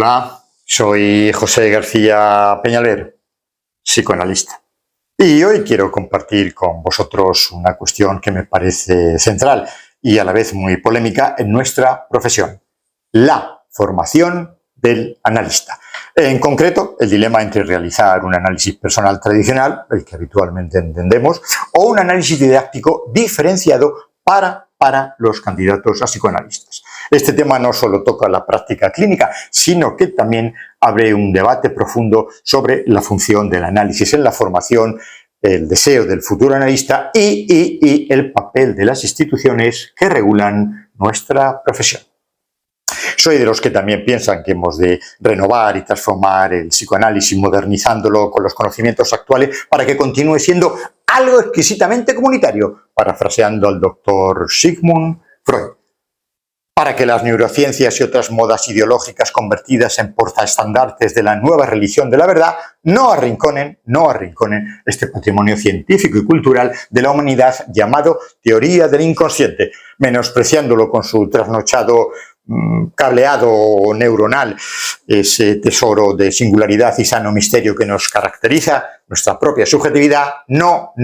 Hola, soy José García Peñalver, psicoanalista. Y hoy quiero compartir con vosotros una cuestión que me parece central y a la vez muy polémica en nuestra profesión: la formación del analista. En concreto, el dilema entre realizar un análisis personal tradicional, el que habitualmente entendemos, o un análisis didáctico diferenciado para los candidatos a psicoanalistas. Este tema no solo toca la práctica clínica, sino que también abre un debate profundo sobre la función del análisis en la formación, el deseo del futuro analista y el papel de las instituciones que regulan nuestra profesión. Soy de los que también piensan que hemos de renovar y transformar el psicoanálisis modernizándolo con los conocimientos actuales para que continúe siendo algo exquisitamente comunitario, parafraseando al doctor Sigmund Freud. Para que las neurociencias y otras modas ideológicas convertidas en portaestandartes de la nueva religión de la verdad no arrinconen este patrimonio científico y cultural de la humanidad llamado teoría del inconsciente, menospreciándolo con su trasnochado cableado neuronal, ese tesoro de singularidad y sano misterio que nos caracteriza, nuestra propia subjetividad, no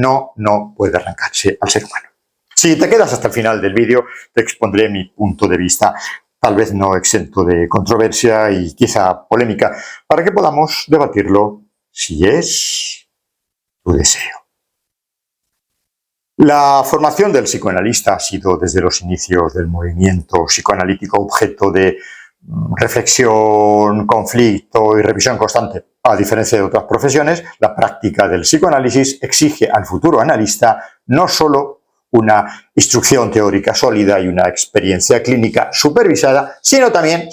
puede arrancarse al ser humano. Si te quedas hasta el final del vídeo, te expondré mi punto de vista, tal vez no exento de controversia y quizá polémica, para que podamos debatirlo si es tu deseo. La formación del psicoanalista ha sido desde los inicios del movimiento psicoanalítico objeto de reflexión, conflicto y revisión constante. A diferencia de otras profesiones, la práctica del psicoanálisis exige al futuro analista no solo una instrucción teórica sólida y una experiencia clínica supervisada, sino también,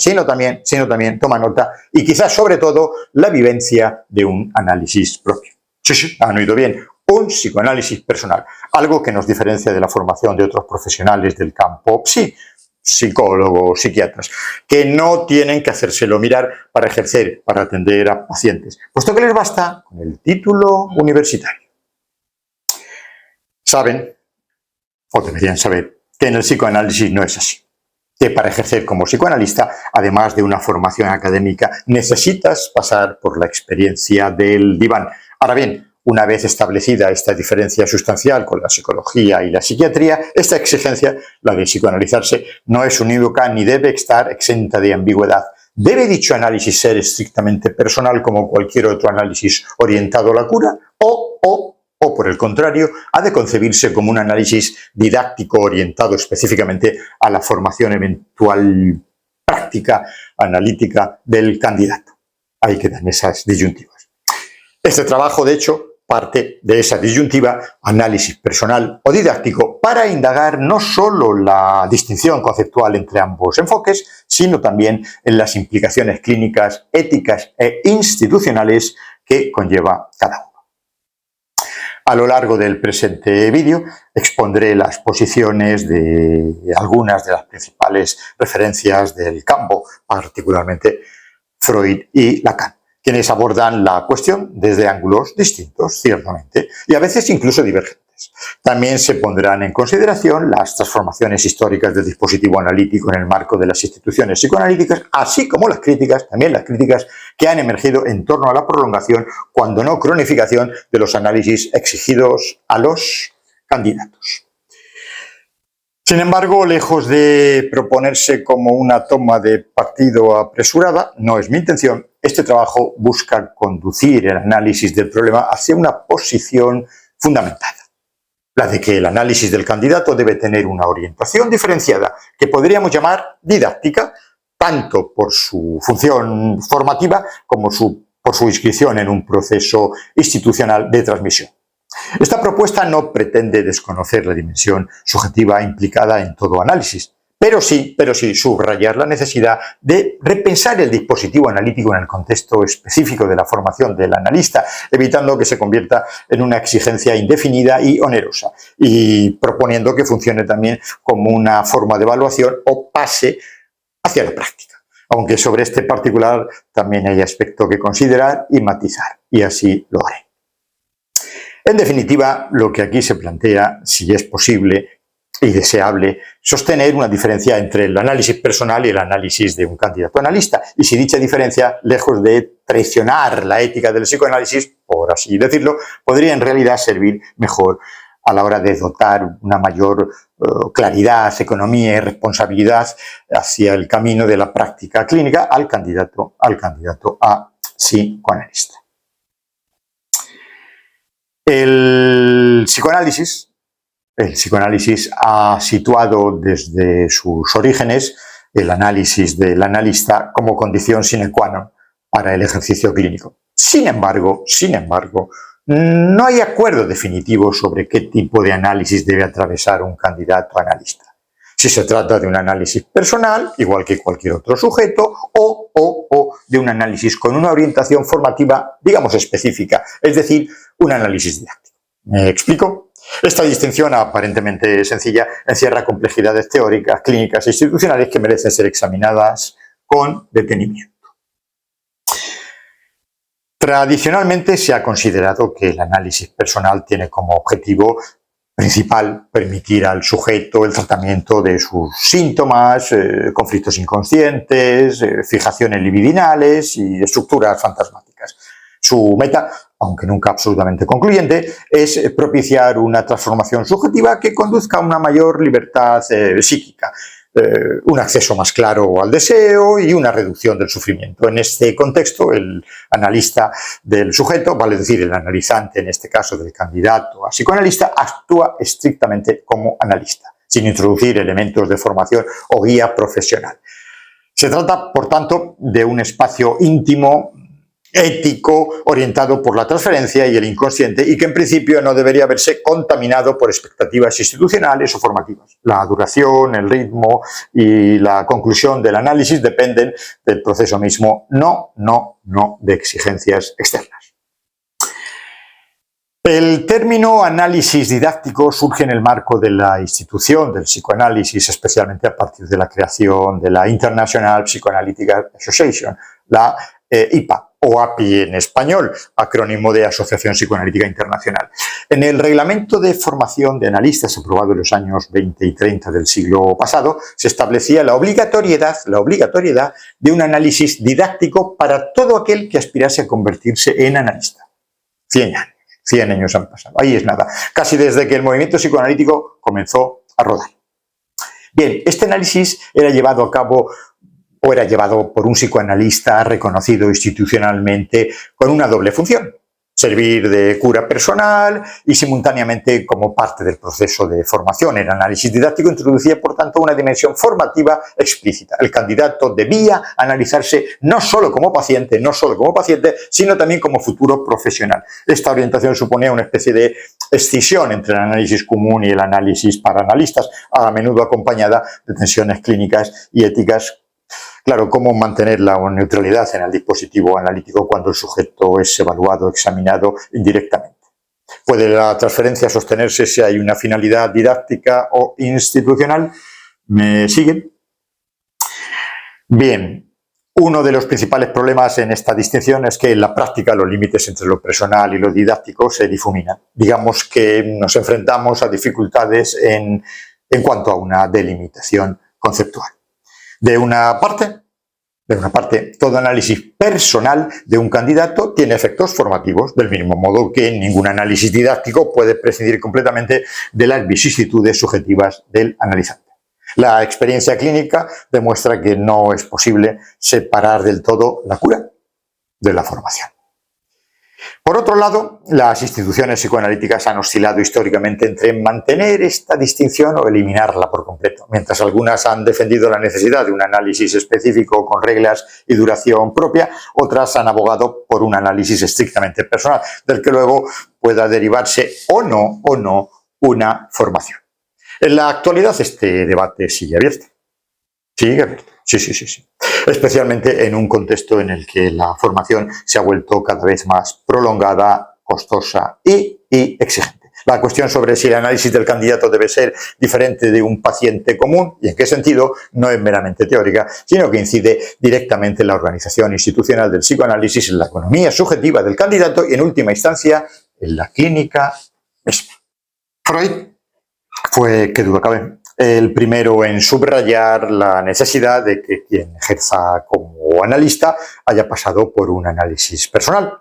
toma nota, y quizás sobre todo, la vivencia de un análisis propio. Sí, han oído bien, un psicoanálisis personal, algo que nos diferencia de la formación de otros profesionales del campo, psicólogos, psiquiatras, que no tienen que hacérselo mirar para ejercer, para atender a pacientes, puesto que les basta con el título universitario. Saben, o deberían saber, que en el psicoanálisis no es así. Que para ejercer como psicoanalista, además de una formación académica, necesitas pasar por la experiencia del diván. Ahora bien, una vez establecida esta diferencia sustancial con la psicología y la psiquiatría, esta exigencia, la de psicoanalizarse, no es unívoca ni debe estar exenta de ambigüedad. ¿Debe dicho análisis ser estrictamente personal como cualquier otro análisis orientado a la cura? O por el contrario, ha de concebirse como un análisis didáctico orientado específicamente a la formación eventual práctica analítica del candidato? Ahí quedan esas disyuntivas. Este trabajo, de hecho, parte de esa disyuntiva, análisis personal o didáctico, para indagar no solo la distinción conceptual entre ambos enfoques, sino también en las implicaciones clínicas, éticas e institucionales que conlleva cada uno. A lo largo del presente vídeo expondré las posiciones de algunas de las principales referencias del campo, particularmente Freud y Lacan, quienes abordan la cuestión desde ángulos distintos, ciertamente, y a veces incluso divergentes. También se pondrán en consideración las transformaciones históricas del dispositivo analítico en el marco de las instituciones psicoanalíticas, así como las críticas que han emergido en torno a la prolongación, cuando no cronificación, de los análisis exigidos a los candidatos. Sin embargo, lejos de proponerse como una toma de partido apresurada, no es mi intención, este trabajo busca conducir el análisis del problema hacia una posición fundamentada, la de que el análisis del candidato debe tener una orientación diferenciada, que podríamos llamar didáctica, tanto por su función formativa como por su inscripción en un proceso institucional de transmisión. Esta propuesta no pretende desconocer la dimensión subjetiva implicada en todo análisis, pero sí subrayar la necesidad de repensar el dispositivo analítico en el contexto específico de la formación del analista, evitando que se convierta en una exigencia indefinida y onerosa, y proponiendo que funcione también como una forma de evaluación o pase hacia la práctica. Aunque sobre este particular también hay aspecto que considerar y matizar, y así lo haré. En definitiva, lo que aquí se plantea, si es posible, y deseable sostener una diferencia entre el análisis personal y el análisis de un candidato analista. Y si dicha diferencia, lejos de traicionar la ética del psicoanálisis, por así decirlo, podría en realidad servir mejor a la hora de dotar una mayor claridad, economía y responsabilidad hacia el camino de la práctica clínica al candidato a psicoanalista. El psicoanálisis ha situado desde sus orígenes el análisis del analista como condición sine qua non para el ejercicio clínico. Sin embargo, no hay acuerdo definitivo sobre qué tipo de análisis debe atravesar un candidato analista. Si se trata de un análisis personal, igual que cualquier otro sujeto, o de un análisis con una orientación formativa, digamos, específica, es decir, un análisis didáctico. ¿Me explico? Esta distinción aparentemente sencilla encierra complejidades teóricas, clínicas e institucionales que merecen ser examinadas con detenimiento. Tradicionalmente se ha considerado que el análisis personal tiene como objetivo principal permitir al sujeto el tratamiento de sus síntomas, conflictos inconscientes, fijaciones libidinales y estructuras fantasmáticas. Su meta, aunque nunca absolutamente concluyente, es propiciar una transformación subjetiva que conduzca a una mayor libertad psíquica, un acceso más claro al deseo y una reducción del sufrimiento. En este contexto, el analista del sujeto, vale decir, el analizante, en este caso del candidato a psicoanalista, actúa estrictamente como analista, sin introducir elementos de formación o guía profesional. Se trata, por tanto, de un espacio íntimo, ético, orientado por la transferencia y el inconsciente, y que en principio no debería verse contaminado por expectativas institucionales o formativas. La duración, el ritmo y la conclusión del análisis dependen del proceso mismo, no de exigencias externas. El término análisis didáctico surge en el marco de la institución del psicoanálisis, especialmente a partir de la creación de la International Psychoanalytic Association, la IPA, o API en español, acrónimo de Asociación Psicoanalítica Internacional. En el reglamento de formación de analistas aprobado en los años 20 y 30 del siglo pasado, se establecía la obligatoriedad de un análisis didáctico para todo aquel que aspirase a convertirse en analista. 100 años han pasado, ahí es nada, casi desde que el movimiento psicoanalítico comenzó a rodar. Bien, este análisis era llevado por un psicoanalista reconocido institucionalmente con una doble función: servir de cura personal y simultáneamente como parte del proceso de formación. El análisis didáctico introducía, por tanto, una dimensión formativa explícita. El candidato debía analizarse no solo como paciente, sino también como futuro profesional. Esta orientación suponía una especie de escisión entre el análisis común y el análisis para analistas, a menudo acompañada de tensiones clínicas y éticas. Claro, cómo mantener la neutralidad en el dispositivo analítico cuando el sujeto es evaluado, examinado indirectamente. ¿Puede la transferencia sostenerse si hay una finalidad didáctica o institucional? ¿Me siguen? Bien, uno de los principales problemas en esta distinción es que en la práctica los límites entre lo personal y lo didáctico se difuminan. Digamos que nos enfrentamos a dificultades en cuanto a una delimitación conceptual. De una parte, todo análisis personal de un candidato tiene efectos formativos, del mismo modo que ningún análisis didáctico puede prescindir completamente de las vicisitudes subjetivas del analizante. La experiencia clínica demuestra que no es posible separar del todo la cura de la formación. Por otro lado, las instituciones psicoanalíticas han oscilado históricamente entre mantener esta distinción o eliminarla por completo. Mientras algunas han defendido la necesidad de un análisis específico con reglas y duración propia, otras han abogado por un análisis estrictamente personal, del que luego pueda derivarse o no una formación. En la actualidad este debate sigue abierto. Sí. Especialmente en un contexto en el que la formación se ha vuelto cada vez más prolongada, costosa y exigente. La cuestión sobre si el análisis del candidato debe ser diferente de un paciente común y en qué sentido no es meramente teórica, sino que incide directamente en la organización institucional del psicoanálisis, en la economía subjetiva del candidato y, en última instancia, en la clínica misma. Freud Fue, qué duda cabe, el primero en subrayar la necesidad de que quien ejerza como analista haya pasado por un análisis personal.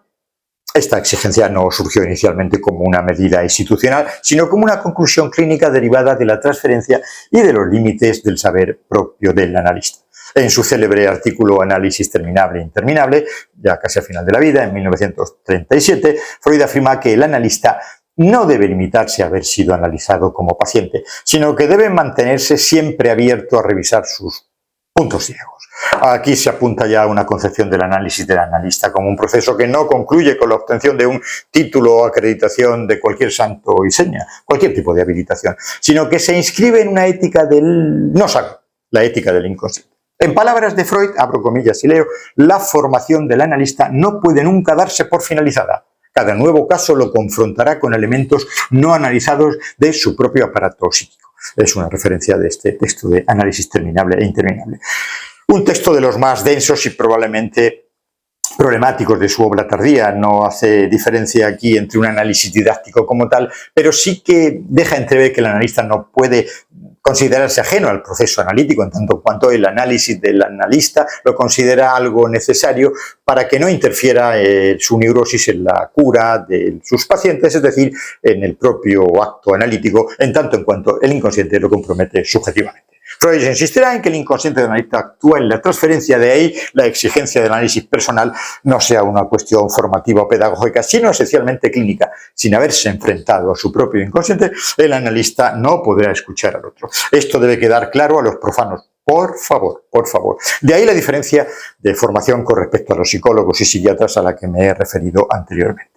Esta exigencia no surgió inicialmente como una medida institucional, sino como una conclusión clínica derivada de la transferencia y de los límites del saber propio del analista. En su célebre artículo Análisis terminable e interminable, ya casi al final de la vida, en 1937, Freud afirma que el analista no debe limitarse a haber sido analizado como paciente, sino que debe mantenerse siempre abierto a revisar sus puntos ciegos. Aquí se apunta ya a una concepción del análisis del analista como un proceso que no concluye con la obtención de un título o acreditación de cualquier santo y seña, cualquier tipo de habilitación, sino que se inscribe en una ética del no saber, la ética del inconsciente. En palabras de Freud, abro comillas y leo, la formación del analista no puede nunca darse por finalizada. Cada nuevo caso lo confrontará con elementos no analizados de su propio aparato psíquico. Es una referencia de este texto de Análisis terminable e interminable. Un texto de los más densos y probablemente problemáticos de su obra tardía. No hace diferencia aquí entre un análisis didáctico como tal, pero sí que deja entrever que el analista no puede considerarse ajeno al proceso analítico, en tanto cuanto el análisis del analista lo considera algo necesario para que no interfiera su neurosis en la cura de sus pacientes, es decir, en el propio acto analítico, en tanto en cuanto el inconsciente lo compromete subjetivamente. Freud insistirá en que el inconsciente del analista actúa en la transferencia, de ahí la exigencia del análisis personal no sea una cuestión formativa o pedagógica, sino esencialmente clínica. Sin haberse enfrentado a su propio inconsciente, el analista no podrá escuchar al otro. Esto debe quedar claro a los profanos. Por favor, por favor. De ahí la diferencia de formación con respecto a los psicólogos y psiquiatras a la que me he referido anteriormente.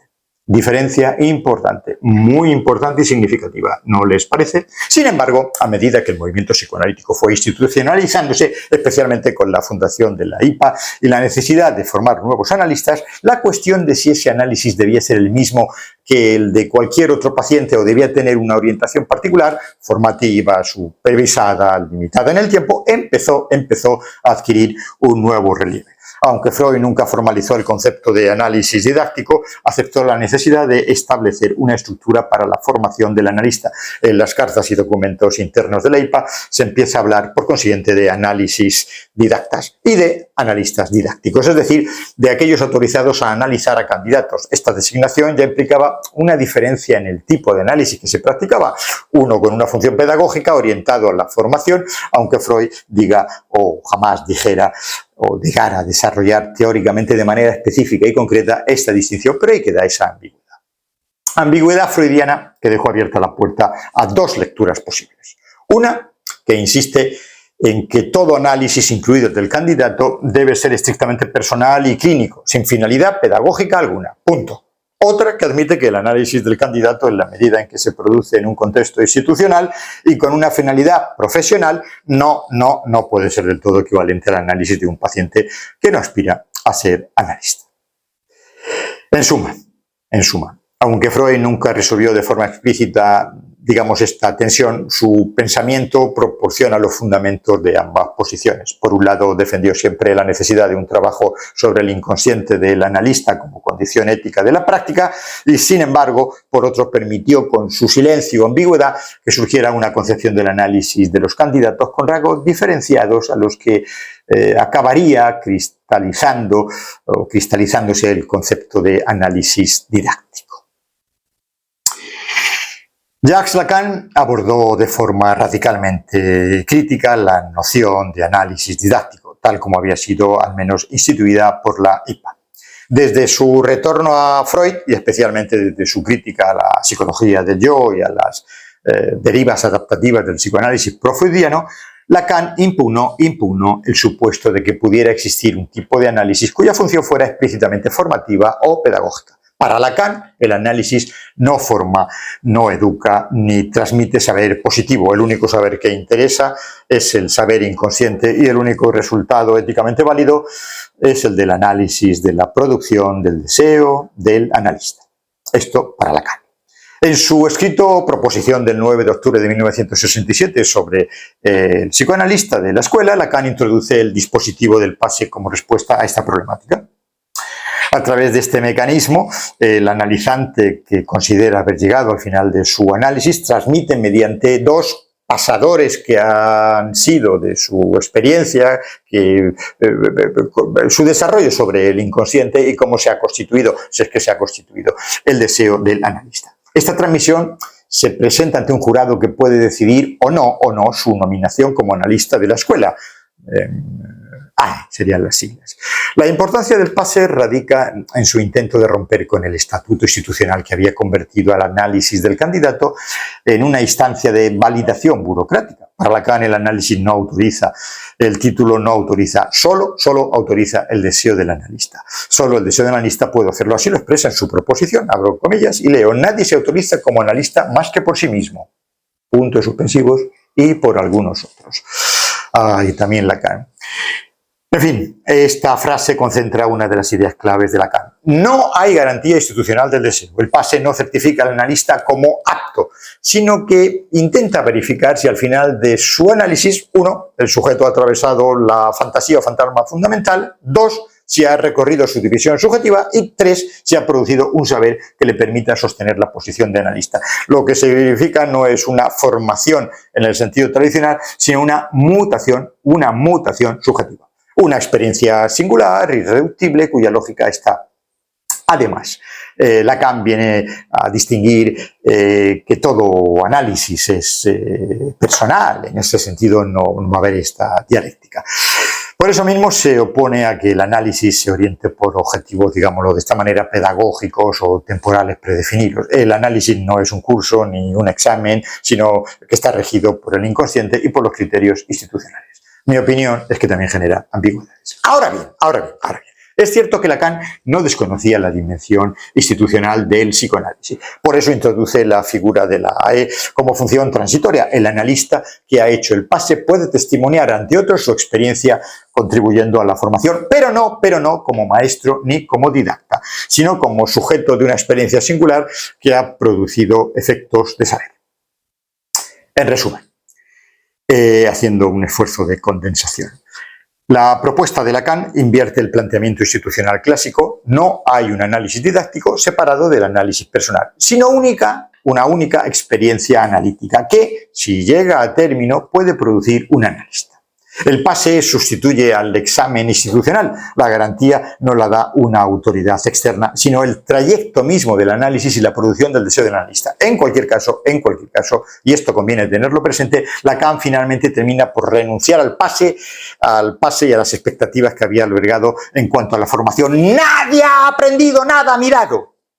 Diferencia importante, muy importante y significativa, ¿no les parece? Sin embargo, a medida que el movimiento psicoanalítico fue institucionalizándose, especialmente con la fundación de la IPA y la necesidad de formar nuevos analistas, la cuestión de si ese análisis debía ser el mismo que el de cualquier otro paciente o debía tener una orientación particular, formativa, supervisada, limitada en el tiempo, empezó a adquirir un nuevo relieve. Aunque Freud nunca formalizó el concepto de análisis didáctico, aceptó la necesidad de establecer una estructura para la formación del analista. En las cartas y documentos internos de la IPA se empieza a hablar, por consiguiente, de análisis didactas y de analistas didácticos, es decir, de aquellos autorizados a analizar a candidatos. Esta designación ya implicaba una diferencia en el tipo de análisis que se practicaba, uno con una función pedagógica orientado a la formación, aunque Freud diga o jamás dijera o llegara a desarrollar teóricamente de manera específica y concreta esta distinción, pero ahí queda esa ambigüedad. Ambigüedad freudiana que dejó abierta la puerta a dos lecturas posibles. Una que insiste en que todo análisis, incluido el del candidato, debe ser estrictamente personal y clínico, sin finalidad pedagógica alguna. Punto. Otra que admite que el análisis del candidato, en la medida en que se produce en un contexto institucional y con una finalidad profesional, no puede ser del todo equivalente al análisis de un paciente que no aspira a ser analista. En suma, aunque Freud nunca resolvió de forma explícita, digamos, esta tensión, su pensamiento proporciona los fundamentos de ambas posiciones. Por un lado, defendió siempre la necesidad de un trabajo sobre el inconsciente del analista como condición ética de la práctica y, sin embargo, por otro, permitió con su silencio o ambigüedad que surgiera una concepción del análisis de los candidatos con rasgos diferenciados a los que acabaría cristalizándose el concepto de análisis didáctico. Jacques Lacan abordó de forma radicalmente crítica la noción de análisis didáctico, tal como había sido al menos instituida por la IPA. Desde su retorno a Freud, y especialmente desde su crítica a la psicología del yo y a las derivas adaptativas del psicoanálisis profreudiano, Lacan impugnó el supuesto de que pudiera existir un tipo de análisis cuya función fuera explícitamente formativa o pedagógica. Para Lacan, el análisis no forma, no educa, ni transmite saber positivo. El único saber que interesa es el saber inconsciente y el único resultado éticamente válido es el del análisis de la producción del deseo del analista. Esto para Lacan. En su escrito Proposición del 9 de octubre de 1967 sobre el psicoanalista de la escuela, Lacan introduce el dispositivo del pase como respuesta a esta problemática. A través de este mecanismo, el analizante que considera haber llegado al final de su análisis transmite mediante dos pasadores que han sido de su experiencia, su desarrollo sobre el inconsciente y cómo se ha constituido, si es que se ha constituido, el deseo del analista. Esta transmisión se presenta ante un jurado que puede decidir o no su nominación como analista de la escuela. Serían las siglas. La importancia del pase radica en su intento de romper con el estatuto institucional que había convertido al análisis del candidato en una instancia de validación burocrática. Para Lacan, el análisis no autoriza, el título no autoriza, solo autoriza el deseo del analista. Solo el deseo del analista puede hacerlo. Así lo expresa en su proposición, abro comillas y leo: nadie se autoriza como analista más que por sí mismo. Puntos suspensivos y por algunos otros. Y también Lacan. En fin, esta frase concentra una de las ideas claves de Lacan. No hay garantía institucional del deseo. El pase no certifica al analista como apto, sino que intenta verificar si al final de su análisis, 1, el sujeto ha atravesado la fantasía o fantasma fundamental, 2, si ha recorrido su división subjetiva y 3, si ha producido un saber que le permita sostener la posición de analista. Lo que se verifica no es una formación en el sentido tradicional, sino una mutación subjetiva. Una experiencia singular, irreductible, cuya lógica está. Además, Lacan viene a distinguir que todo análisis es personal, en ese sentido no va a haber esta dialéctica. Por eso mismo se opone a que el análisis se oriente por objetivos, digámoslo de esta manera, pedagógicos o temporales predefinidos. El análisis no es un curso ni un examen, sino que está regido por el inconsciente y por los criterios institucionales. Mi opinión es que también genera ambigüedades. Ahora bien. Es cierto que Lacan no desconocía la dimensión institucional del psicoanálisis. Por eso introduce la figura de la AE como función transitoria. El analista que ha hecho el pase puede testimoniar ante otros su experiencia contribuyendo a la formación, pero no como maestro ni como didacta, sino como sujeto de una experiencia singular que ha producido efectos de saber. En resumen, haciendo un esfuerzo de condensación. La propuesta de Lacan invierte el planteamiento institucional clásico. No hay un análisis didáctico separado del análisis personal, sino una única experiencia analítica que, si llega a término, puede producir un analista. El pase sustituye al examen institucional. La garantía no la da una autoridad externa, sino el trayecto mismo del análisis y la producción del deseo del analista. En cualquier caso, y esto conviene tenerlo presente, Lacan finalmente termina por renunciar al pase y a las expectativas que había albergado en cuanto a la formación. Nadie ha aprendido nada,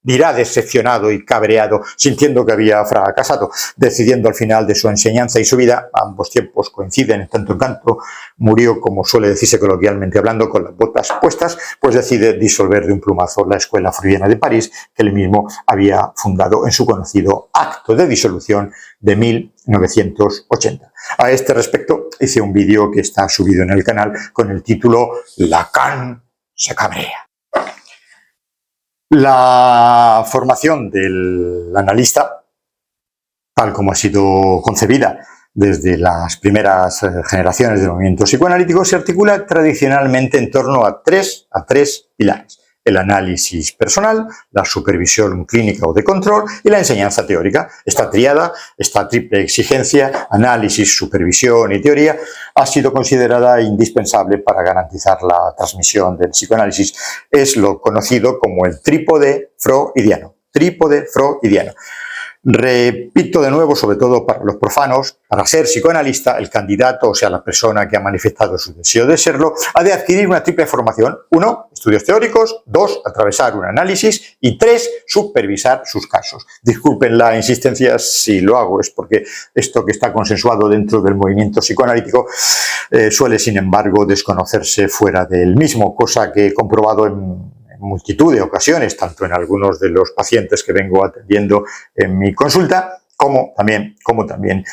dirá decepcionado y cabreado, sintiendo que había fracasado, decidiendo al final de su enseñanza y su vida, ambos tiempos coinciden en tanto en tanto, murió, como suele decirse coloquialmente hablando, con las botas puestas, pues decide disolver de un plumazo la Escuela Freudiana de París, que él mismo había fundado en su conocido acto de disolución de 1980. A este respecto, hice un vídeo que está subido en el canal con el título Lacan se cabrea. La formación del analista, tal como ha sido concebida desde las primeras generaciones del movimiento psicoanalítico, se articula tradicionalmente en torno a tres pilares: el análisis personal, la supervisión clínica o de control y la enseñanza teórica. Esta tríada, esta triple exigencia, análisis, supervisión y teoría, ha sido considerada indispensable para garantizar la transmisión del psicoanálisis. Es lo conocido como el trípode freudiano. Repito de nuevo, sobre todo para los profanos, para ser psicoanalista, el candidato, o sea, la persona que ha manifestado su deseo de serlo, ha de adquirir una triple formación. 1, estudios teóricos; 2, atravesar un análisis; y 3, supervisar sus casos. Disculpen la insistencia si lo hago, es porque esto que está consensuado dentro del movimiento psicoanalítico suele, sin embargo, desconocerse fuera del mismo, cosa que he comprobado en multitud de ocasiones, tanto en algunos de los pacientes que vengo atendiendo en mi consulta, como también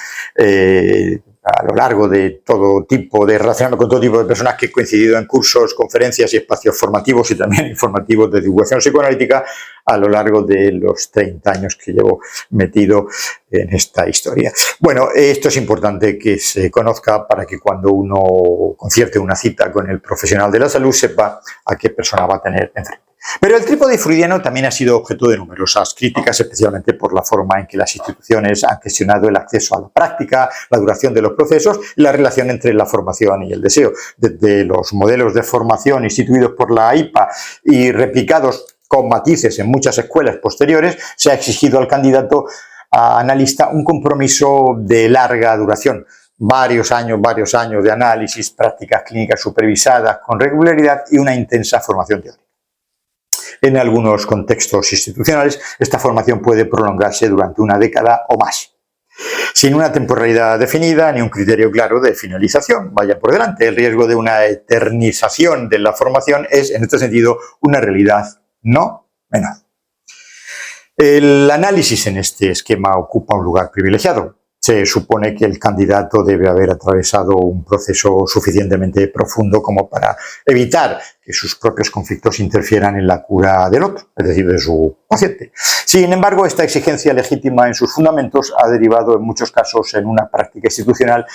a lo largo de todo tipo de relacionarme con todo tipo de personas que he coincidido en cursos, conferencias y espacios formativos y también informativos de divulgación psicoanalítica a lo largo de los 30 años que llevo metido en esta historia. Bueno, esto es importante que se conozca para que cuando uno concierte una cita con el profesional de la salud sepa a qué persona va a tener enfrente. Pero el trípode freudiano también ha sido objeto de numerosas críticas, especialmente por la forma en que las instituciones han gestionado el acceso a la práctica, la duración de los procesos y la relación entre la formación y el deseo. Desde los modelos de formación instituidos por la IPA y replicados con matices en muchas escuelas posteriores, se ha exigido al candidato a analista un compromiso de larga duración, varios años de análisis, prácticas clínicas supervisadas con regularidad y una intensa formación teórica. En algunos contextos institucionales, esta formación puede prolongarse durante una década o más, sin una temporalidad definida ni un criterio claro de finalización. Vaya por delante, el riesgo de una eternización de la formación es, en este sentido, una realidad no menor. El análisis en este esquema ocupa un lugar privilegiado. Se supone que el candidato debe haber atravesado un proceso suficientemente profundo como para evitar que sus propios conflictos interfieran en la cura del otro, es decir, de su paciente. Sin embargo, esta exigencia legítima en sus fundamentos ha derivado en muchos casos en una práctica institucional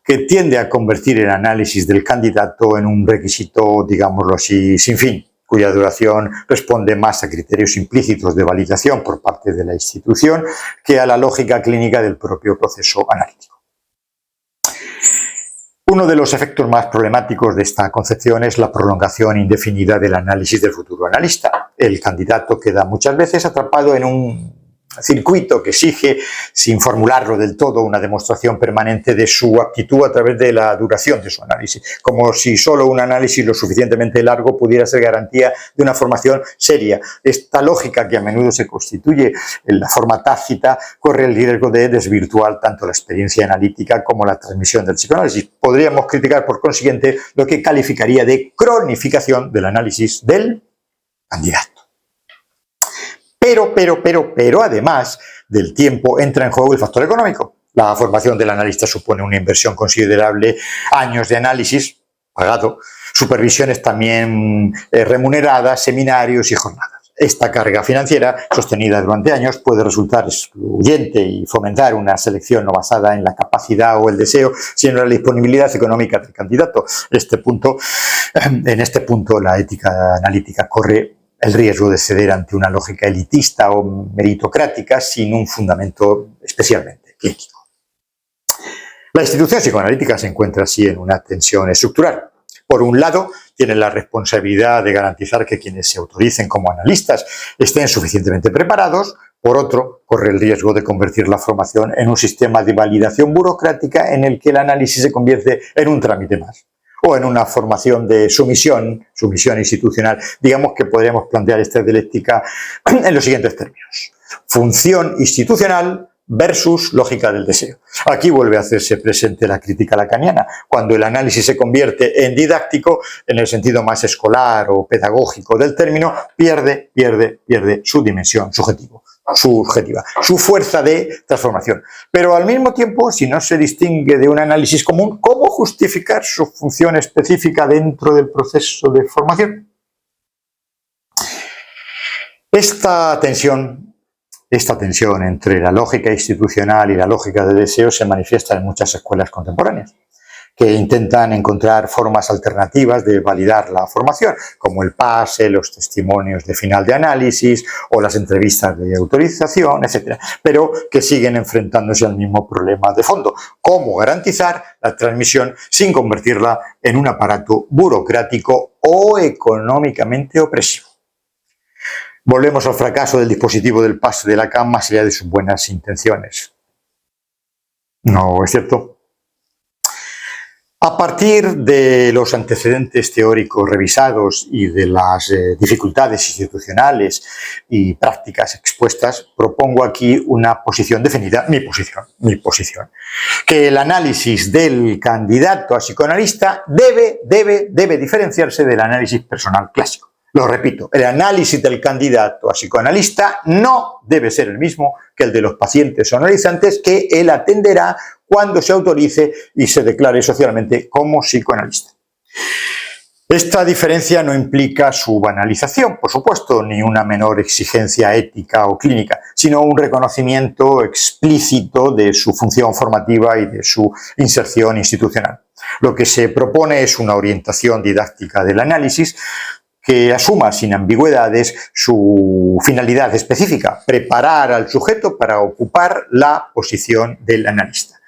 que tiende a convertir el análisis del candidato en un requisito, digámoslo así, sin fin, cuya duración responde más a criterios implícitos de validación por parte de la institución que a la lógica clínica del propio proceso analítico. Uno de los efectos más problemáticos de esta concepción es la prolongación indefinida del análisis del futuro analista. El candidato queda muchas veces atrapado en un circuito que exige, sin formularlo del todo, una demostración permanente de su aptitud a través de la duración de su análisis, como si solo un análisis lo suficientemente largo pudiera ser garantía de una formación seria. Esta lógica, que a menudo se constituye en la forma tácita, corre el riesgo de desvirtuar tanto la experiencia analítica como la transmisión del psicoanálisis. Podríamos criticar, por consiguiente, lo que calificaría de cronificación del análisis del candidato. Pero, además del tiempo, entra en juego el factor económico. La formación del analista supone una inversión considerable, años de análisis pagado, supervisiones también remuneradas, seminarios y jornadas. Esta carga financiera, sostenida durante años, puede resultar excluyente y fomentar una selección no basada en la capacidad o el deseo, sino en la disponibilidad económica del candidato. En este punto, la ética analítica corre el riesgo de ceder ante una lógica elitista o meritocrática sin un fundamento especialmente clínico. La institución psicoanalítica se encuentra así en una tensión estructural. Por un lado, tiene la responsabilidad de garantizar que quienes se autoricen como analistas estén suficientemente preparados. Por otro, corre el riesgo de convertir la formación en un sistema de validación burocrática en el que el análisis se convierte en un trámite más, o en una formación de sumisión institucional. Digamos que podríamos plantear esta dialéctica en los siguientes términos: función institucional versus lógica del deseo. Aquí vuelve a hacerse presente la crítica lacaniana. Cuando el análisis se convierte en didáctico, en el sentido más escolar o pedagógico del término, pierde su dimensión subjetiva, su fuerza de transformación. Pero al mismo tiempo, si no se distingue de un análisis común, ¿cómo justificar su función específica dentro del proceso de formación? Esta tensión entre la lógica institucional y la lógica de deseo se manifiesta en muchas escuelas contemporáneas, que intentan encontrar formas alternativas de validar la formación, como el pase, los testimonios de final de análisis o las entrevistas de autorización, etc., pero que siguen enfrentándose al mismo problema de fondo: cómo garantizar la transmisión sin convertirla en un aparato burocrático o económicamente opresivo. Volvemos al fracaso del dispositivo del pase de Lacan más allá de sus buenas intenciones. ¿No es cierto? A partir de los antecedentes teóricos revisados y de las dificultades institucionales y prácticas expuestas, propongo aquí una posición definida, mi posición, que el análisis del candidato a psicoanalista debe diferenciarse del análisis personal clásico. Lo repito, el análisis del candidato a psicoanalista no debe ser el mismo que el de los pacientes o analizantes que él atenderá cuando se autorice y se declare socialmente como psicoanalista. Esta diferencia no implica su banalización, por supuesto, ni una menor exigencia ética o clínica, sino un reconocimiento explícito de su función formativa y de su inserción institucional. Lo que se propone es una orientación didáctica del análisis que asuma sin ambigüedades su finalidad específica, preparar al sujeto para ocupar la posición del analista.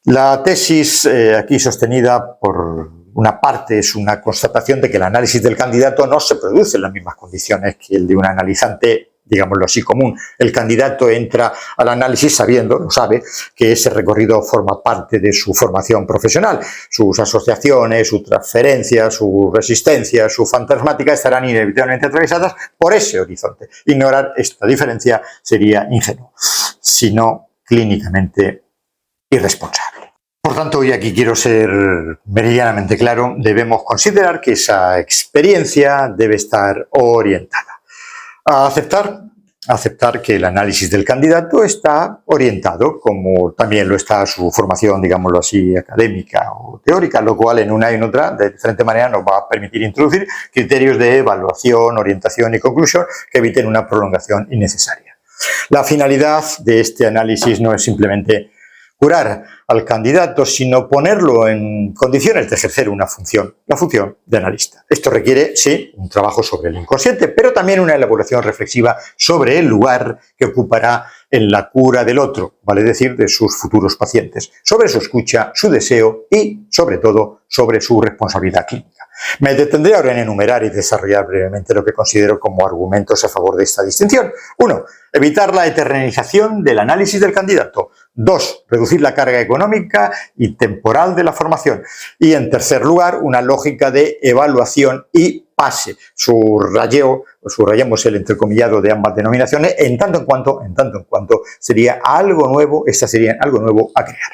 La tesis aquí sostenida por una parte es una constatación de que el análisis del candidato no se produce en las mismas condiciones que el de un analizante, digámoslo así, común. El candidato entra al análisis sabiendo, lo sabe, que ese recorrido forma parte de su formación profesional. Sus asociaciones, su transferencia, su resistencia, su fantasmática estarán inevitablemente atravesadas por ese horizonte. Ignorar esta diferencia sería ingenuo, sino clínicamente irresponsable. Por tanto, y aquí quiero ser meridianamente claro, debemos considerar que esa experiencia debe estar orientada a aceptar que el análisis del candidato está orientado, como también lo está su formación, digámoslo así, académica o teórica, lo cual en una y en otra, de diferente manera, nos va a permitir introducir criterios de evaluación, orientación y conclusión que eviten una prolongación innecesaria. La finalidad de este análisis no es simplemente curar al candidato, sino ponerlo en condiciones de ejercer una función, la función de analista. Esto requiere, sí, un trabajo sobre el inconsciente, pero también una elaboración reflexiva sobre el lugar que ocupará en la cura del otro, vale decir, de sus futuros pacientes, sobre su escucha, su deseo y, sobre todo, sobre su responsabilidad clínica. Me detendré ahora en enumerar y desarrollar brevemente lo que considero como argumentos a favor de esta distinción. 1. Evitar la eternización del análisis del candidato. 2. Reducir la carga económica y temporal de la formación. Y, en tercer lugar, una lógica de evaluación y pase. Subrayemos el entrecomillado de ambas denominaciones, en tanto en cuanto sería algo nuevo, estas serían algo nuevo a crear.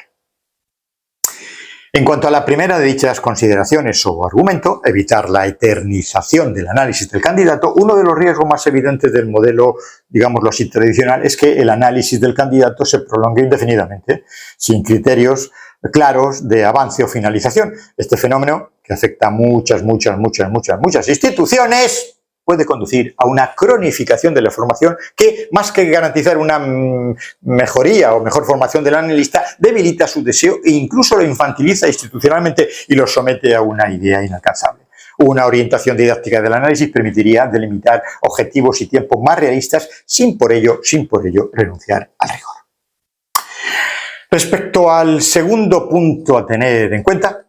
En cuanto a la primera de dichas consideraciones o argumento, evitar la eternización del análisis del candidato, uno de los riesgos más evidentes del modelo, digámoslo así, tradicional, es que el análisis del candidato se prolongue indefinidamente, sin criterios claros de avance o finalización. Este fenómeno, que afecta a muchas instituciones, puede conducir a una cronificación de la formación que, más que garantizar una mejoría o mejor formación del analista, debilita su deseo e incluso lo infantiliza institucionalmente y lo somete a una idea inalcanzable. Una orientación didáctica del análisis permitiría delimitar objetivos y tiempos más realistas sin por ello renunciar al rigor. Respecto al segundo punto a tener en cuenta,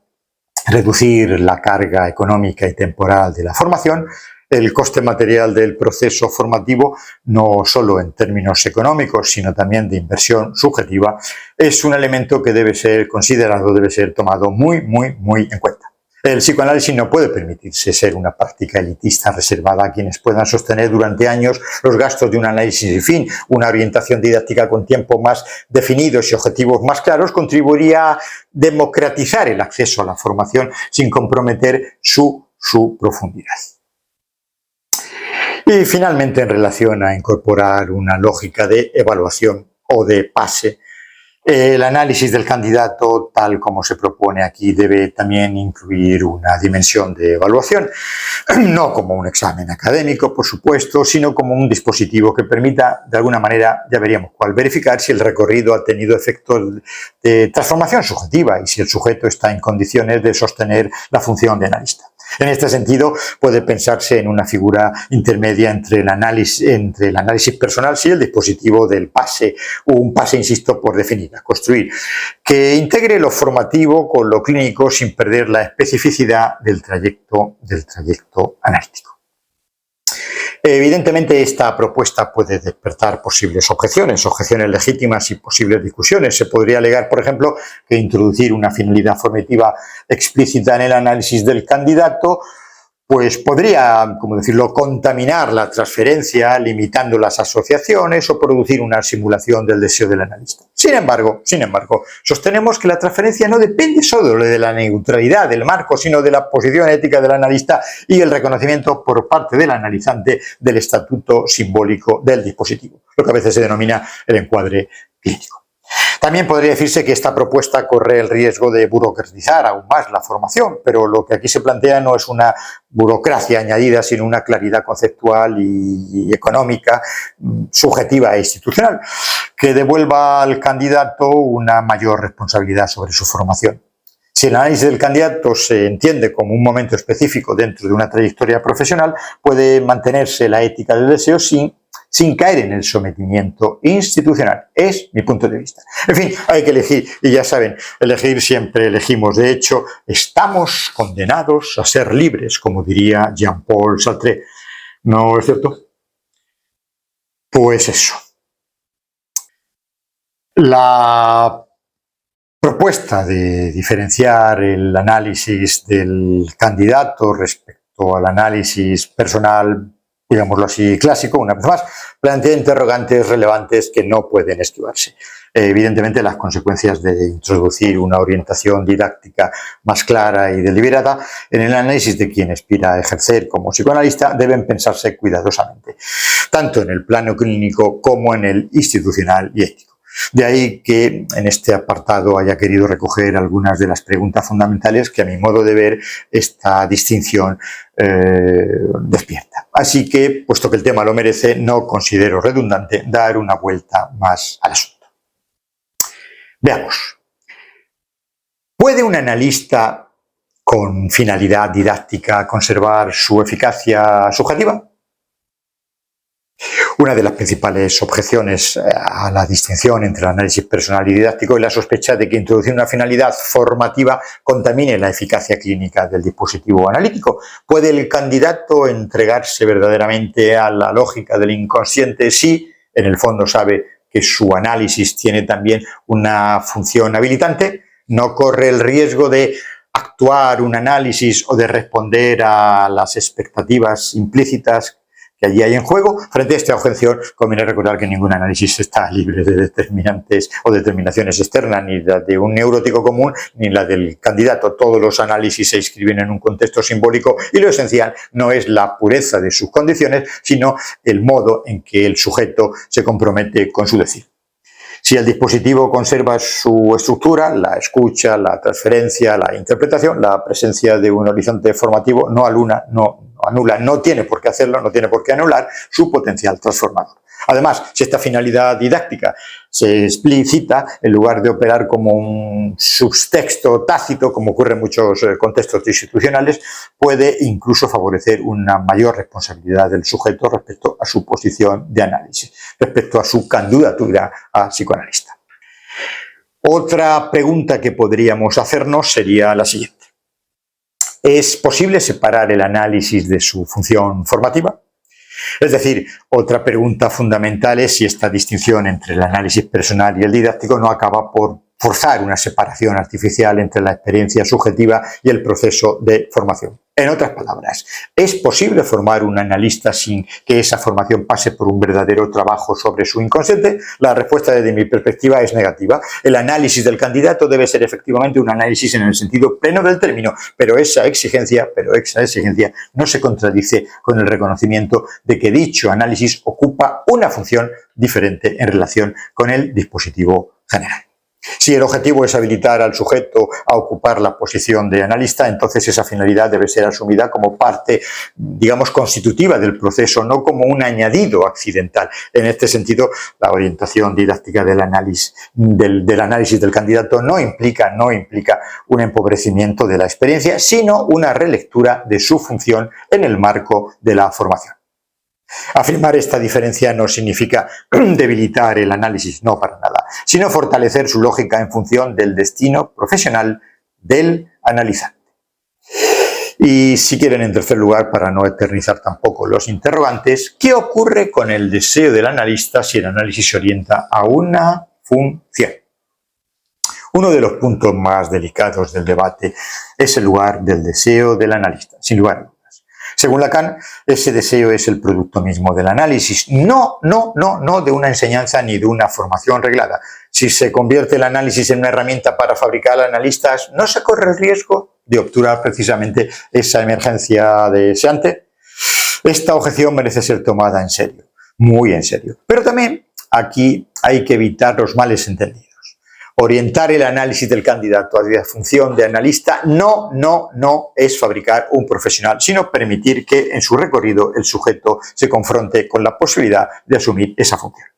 reducir la carga económica y temporal de la formación, el coste material del proceso formativo, no solo en términos económicos, sino también de inversión subjetiva, es un elemento que debe ser considerado, debe ser tomado muy en cuenta. El psicoanálisis no puede permitirse ser una práctica elitista reservada a quienes puedan sostener durante años los gastos de un análisis sin fin. Una orientación didáctica con tiempos más definidos y objetivos más claros contribuiría a democratizar el acceso a la formación sin comprometer su profundidad. Y finalmente, en relación a incorporar una lógica de evaluación o de pase, el análisis del candidato, tal como se propone aquí, debe también incluir una dimensión de evaluación, no como un examen académico, por supuesto, sino como un dispositivo que permita, de alguna manera, ya veríamos cuál, verificar si el recorrido ha tenido efectos de transformación subjetiva y si el sujeto está en condiciones de sostener la función de analista. En este sentido, puede pensarse en una figura intermedia entre el análisis personal, sí, el dispositivo del pase, un pase, insisto, por definir, a construir, que integre lo formativo con lo clínico sin perder la especificidad del trayecto analítico. Evidentemente, esta propuesta puede despertar posibles objeciones legítimas y posibles discusiones. Se podría alegar, por ejemplo, que introducir una finalidad formativa explícita en el análisis del candidato pues podría, como decirlo, contaminar la transferencia, limitando las asociaciones o producir una simulación del deseo del analista. Sin embargo, sostenemos que la transferencia no depende solo de la neutralidad del marco, sino de la posición ética del analista y el reconocimiento por parte del analizante del estatuto simbólico del dispositivo, lo que a veces se denomina el encuadre clínico. También podría decirse que esta propuesta corre el riesgo de burocratizar aún más la formación, pero lo que aquí se plantea no es una burocracia añadida, sino una claridad conceptual y económica, subjetiva e institucional, que devuelva al candidato una mayor responsabilidad sobre su formación. Si el análisis del candidato se entiende como un momento específico dentro de una trayectoria profesional, puede mantenerse la ética del deseo sin caer en el sometimiento institucional. Es mi punto de vista. En fin, hay que elegir, y ya saben, elegir siempre elegimos. De hecho, estamos condenados a ser libres, como diría Jean-Paul Sartre. ¿No es cierto? Pues eso. La propuesta de diferenciar el análisis del candidato respecto al análisis personal, digámoslo así, clásico, una vez más, plantea interrogantes relevantes que no pueden esquivarse. Evidentemente, las consecuencias de introducir una orientación didáctica más clara y deliberada en el análisis de quien aspira a ejercer como psicoanalista deben pensarse cuidadosamente, tanto en el plano clínico como en el institucional y ético. De ahí que en este apartado haya querido recoger algunas de las preguntas fundamentales que, a mi modo de ver, esta distinción despierta. Así que, puesto que el tema lo merece, no considero redundante dar una vuelta más al asunto. Veamos. ¿Puede un analista con finalidad didáctica conservar su eficacia subjetiva? Una de las principales objeciones a la distinción entre el análisis personal y didáctico es la sospecha de que introducir una finalidad formativa contamine la eficacia clínica del dispositivo analítico. ¿Puede el candidato entregarse verdaderamente a la lógica del inconsciente si, en el fondo, sabe que su análisis tiene también una función habilitante? ¿No corre el riesgo de actuar un análisis o de responder a las expectativas implícitas que allí hay en juego? Frente a esta objeción, conviene recordar que ningún análisis está libre de determinantes o determinaciones externas, ni la de un neurótico común, ni la del candidato. Todos los análisis se inscriben en un contexto simbólico y lo esencial no es la pureza de sus condiciones, sino el modo en que el sujeto se compromete con su decir. Si el dispositivo conserva su estructura, la escucha, la transferencia, la interpretación, la presencia de un horizonte formativo no anula, no tiene por qué hacerlo, no tiene por qué anular su potencial transformador. Además, si esta finalidad didáctica se explicita, en lugar de operar como un subtexto tácito, como ocurre en muchos contextos institucionales, puede incluso favorecer una mayor responsabilidad del sujeto respecto a su posición de análisis, respecto a su candidatura a psicoanalista. Otra pregunta que podríamos hacernos sería la siguiente. ¿Es posible separar el análisis de su función formativa? Es decir, otra pregunta fundamental es si esta distinción entre el análisis personal y el didáctico no acaba por forzar una separación artificial entre la experiencia subjetiva y el proceso de formación. En otras palabras, ¿es posible formar un analista sin que esa formación pase por un verdadero trabajo sobre su inconsciente? La respuesta desde mi perspectiva es negativa. El análisis del candidato debe ser efectivamente un análisis en el sentido pleno del término, pero esa exigencia no se contradice con el reconocimiento de que dicho análisis ocupa una función diferente en relación con el dispositivo general. Si el objetivo es habilitar al sujeto a ocupar la posición de analista, entonces esa finalidad debe ser asumida como parte, digamos, constitutiva del proceso, no como un añadido accidental. En este sentido, la orientación didáctica del análisis del candidato no implica un empobrecimiento de la experiencia, sino una relectura de su función en el marco de la formación. Afirmar esta diferencia no significa debilitar el análisis, no para nada, sino fortalecer su lógica en función del destino profesional del analizante. Y si quieren, en tercer lugar, para no eternizar tampoco los interrogantes, ¿qué ocurre con el deseo del analista si el análisis se orienta a una función? Uno de los puntos más delicados del debate es el lugar del deseo del analista, sin lugar a dudas. Según Lacan, ese deseo es el producto mismo del análisis, no de una enseñanza ni de una formación reglada. Si se convierte el análisis en una herramienta para fabricar analistas, ¿no se corre el riesgo de obturar precisamente esa emergencia deseante? Esta objeción merece ser tomada en serio, muy en serio. Pero también aquí hay que evitar los males entendidos. Orientar el análisis del candidato a la función de analista no es fabricar un profesional, sino permitir que en su recorrido el sujeto se confronte con la posibilidad de asumir esa función.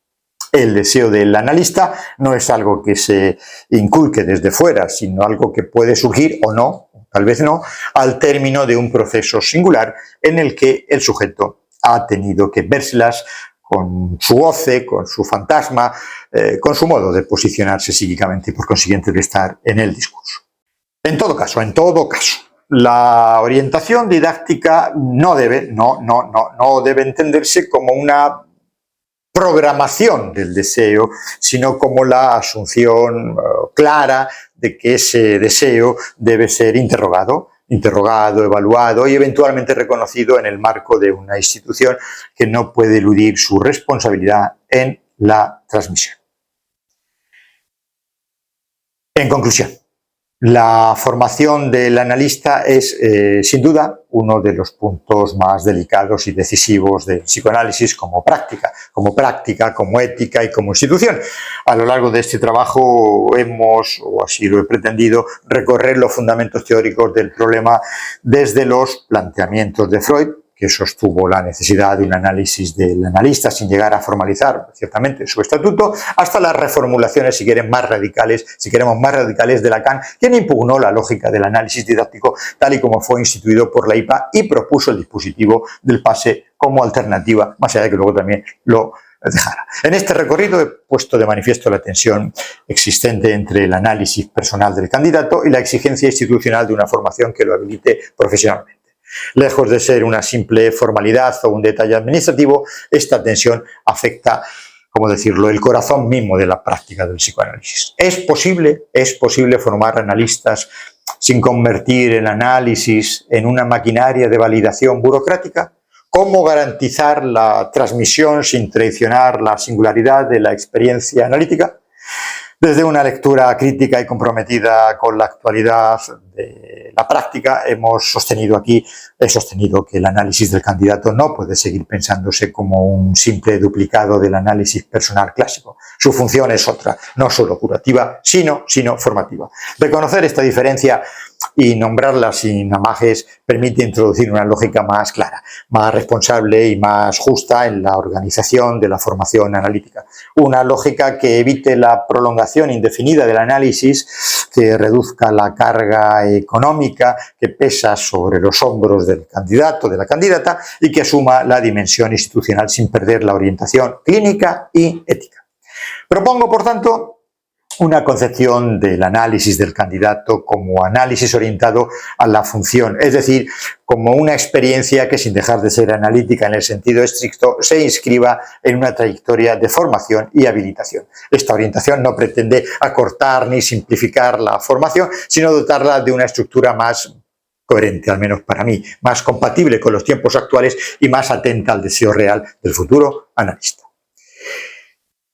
El deseo del analista no es algo que se inculque desde fuera, sino algo que puede surgir o no, tal vez no, al término de un proceso singular en el que el sujeto ha tenido que vérselas con su goce, con su fantasma, con su modo de posicionarse psíquicamente y por consiguiente de estar en el discurso. En todo caso, la orientación didáctica no debe entenderse como una programación del deseo, sino como la asunción clara de que ese deseo debe ser interrogado, evaluado y eventualmente reconocido en el marco de una institución que no puede eludir su responsabilidad en la transmisión. En conclusión, la formación del analista es, sin duda, uno de los puntos más delicados y decisivos del psicoanálisis como práctica, como ética y como institución. A lo largo de este trabajo hemos, o así lo he pretendido, recorrer los fundamentos teóricos del problema desde los planteamientos de Freud, que sostuvo la necesidad de un análisis del analista sin llegar a formalizar ciertamente su estatuto, hasta las reformulaciones, si queremos más radicales de Lacan, quien impugnó la lógica del análisis didáctico tal y como fue instituido por la IPA y propuso el dispositivo del pase como alternativa, más allá de que luego también lo dejara. En este recorrido he puesto de manifiesto la tensión existente entre el análisis personal del candidato y la exigencia institucional de una formación que lo habilite profesionalmente. Lejos de ser una simple formalidad o un detalle administrativo, esta tensión afecta, ¿cómo decirlo?, el corazón mismo de la práctica del psicoanálisis. ¿Es posible formar analistas sin convertir el análisis en una maquinaria de validación burocrática? ¿Cómo garantizar la transmisión sin traicionar la singularidad de la experiencia analítica? Desde una lectura crítica y comprometida con la actualidad de la práctica, he sostenido que el análisis del candidato no puede seguir pensándose como un simple duplicado del análisis personal clásico. Su función es otra, no solo curativa, sino formativa. Reconocer esta diferencia y nombrarla sin amajes permite introducir una lógica más clara, más responsable y más justa en la organización de la formación analítica. Una lógica que evite la prolongación indefinida del análisis, que reduzca la carga económica que pesa sobre los hombros del candidato, de la candidata, y que asuma la dimensión institucional sin perder la orientación clínica y ética. Propongo, por tanto, una concepción del análisis del candidato como análisis orientado a la función, es decir, como una experiencia que, sin dejar de ser analítica en el sentido estricto, se inscriba en una trayectoria de formación y habilitación. Esta orientación no pretende acortar ni simplificar la formación, sino dotarla de una estructura más coherente, al menos para mí, más compatible con los tiempos actuales y más atenta al deseo real del futuro analista.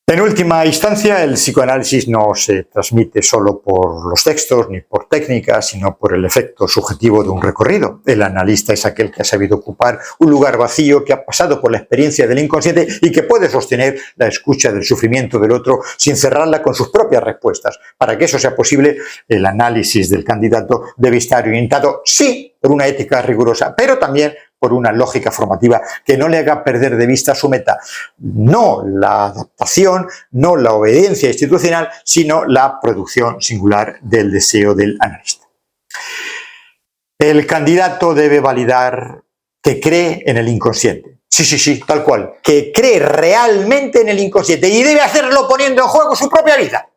En última instancia, el psicoanálisis no se transmite solo por los textos ni por técnicas, sino por el efecto subjetivo de un recorrido. El analista es aquel que ha sabido ocupar un lugar vacío, que ha pasado por la experiencia del inconsciente y que puede sostener la escucha del sufrimiento del otro sin cerrarla con sus propias respuestas. Para que eso sea posible, el análisis del candidato debe estar orientado, sí, por una ética rigurosa, pero también por una lógica formativa que no le haga perder de vista su meta. No la adaptación, no la obediencia institucional, sino la producción singular del deseo del analista. El candidato debe validar que cree en el inconsciente. Sí, tal cual. Que cree realmente en el inconsciente y debe hacerlo poniendo en juego su propia vida.